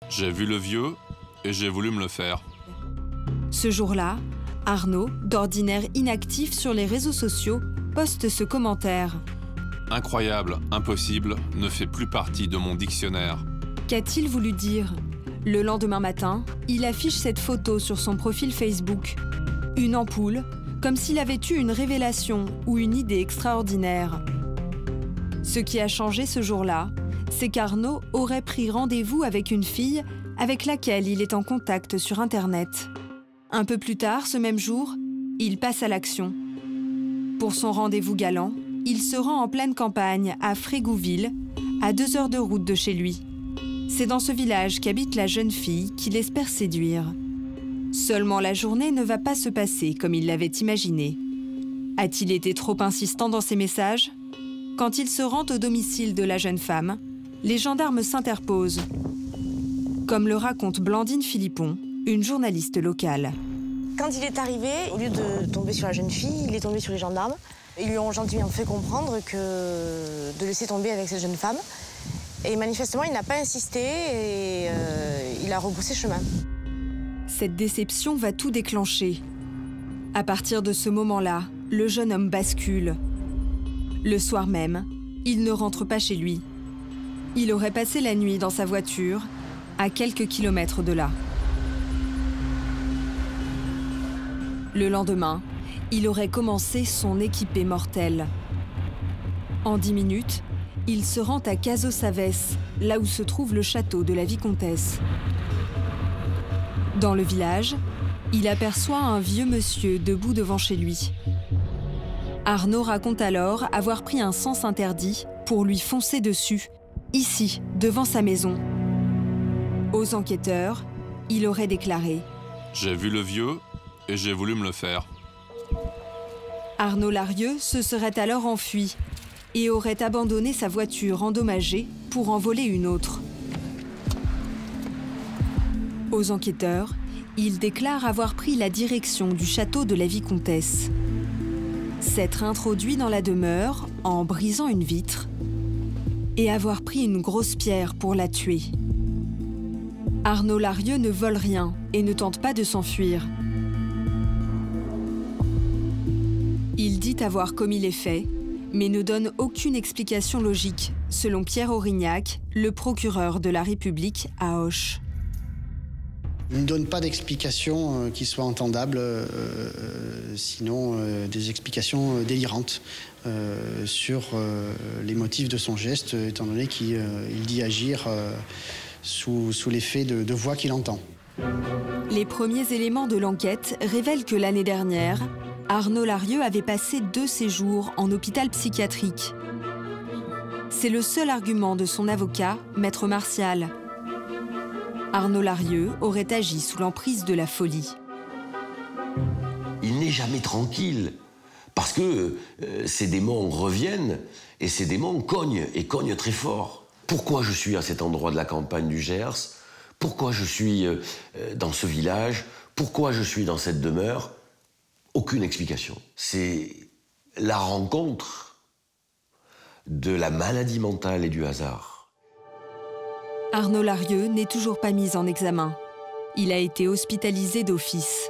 J'ai vu le vieux et j'ai voulu me le faire. Ce jour-là, Arnaud, d'ordinaire inactif sur les réseaux sociaux, poste ce commentaire. Incroyable, impossible, ne fait plus partie de mon dictionnaire. Qu'a-t-il voulu dire? Le lendemain matin, il affiche cette photo sur son profil Facebook. Une ampoule, comme s'il avait eu une révélation ou une idée extraordinaire. Ce qui a changé ce jour-là, c'est qu'Arnaud aurait pris rendez-vous avec une fille avec laquelle il est en contact sur Internet. Un peu plus tard, ce même jour, il passe à l'action. Pour son rendez-vous galant, il se rend en pleine campagne, à Frégouville, à 2 heures de route de chez lui. C'est dans ce village qu'habite la jeune fille qu'il espère séduire. Seulement la journée ne va pas se passer comme il l'avait imaginé. A-t-il été trop insistant dans ses messages? Quand il se rend au domicile de la jeune femme, les gendarmes s'interposent. Comme le raconte Blandine Philippon, une journaliste locale. Quand il est arrivé, au lieu de tomber sur la jeune fille, il est tombé sur les gendarmes. Ils lui ont gentiment fait comprendre de laisser tomber avec cette jeune femme. Et manifestement, il n'a pas insisté et il a rebroussé chemin. Cette déception va tout déclencher. À partir de ce moment-là, le jeune homme bascule. Le soir même, il ne rentre pas chez lui. Il aurait passé la nuit dans sa voiture, à quelques kilomètres de là. Le lendemain, il aurait commencé son équipée mortelle. En 10 minutes, il se rend à Cazaux-Savès, là où se trouve le château de la vicomtesse. Dans le village, il aperçoit un vieux monsieur debout devant chez lui. Arnaud raconte alors avoir pris un sens interdit pour lui foncer dessus, ici, devant sa maison. Aux enquêteurs, il aurait déclaré « J'ai vu le vieux et j'ai voulu me le faire ». Arnaud Larieux se serait alors enfui et aurait abandonné sa voiture endommagée pour en voler une autre. Aux enquêteurs, il déclare avoir pris la direction du château de la vicomtesse. S'être introduit dans la demeure en brisant une vitre et avoir pris une grosse pierre pour la tuer. Arnaud Larieux ne vole rien et ne tente pas de s'enfuir. Il dit avoir commis les faits, mais ne donne aucune explication logique, selon Pierre Aurignac, le procureur de la République à Auch. Il ne donne pas d'explication qui soit entendable, sinon des explications délirantes sur les motifs de son geste, étant donné qu'il dit agir sous l'effet de voix qu'il entend. Les premiers éléments de l'enquête révèlent que l'année dernière, Arnaud Larieux avait passé 2 séjours en hôpital psychiatrique. C'est le seul argument de son avocat, Maître Martial. Arnaud Larieux aurait agi sous l'emprise de la folie. Il n'est jamais tranquille, parce que ces démons reviennent, et ces démons cognent, et cognent très fort. Pourquoi je suis à cet endroit de la campagne du Gers? Pourquoi je suis dans ce village? Pourquoi je suis dans cette demeure? Aucune explication. C'est la rencontre de la maladie mentale et du hasard. Arnaud Larieux n'est toujours pas mis en examen. Il a été hospitalisé d'office.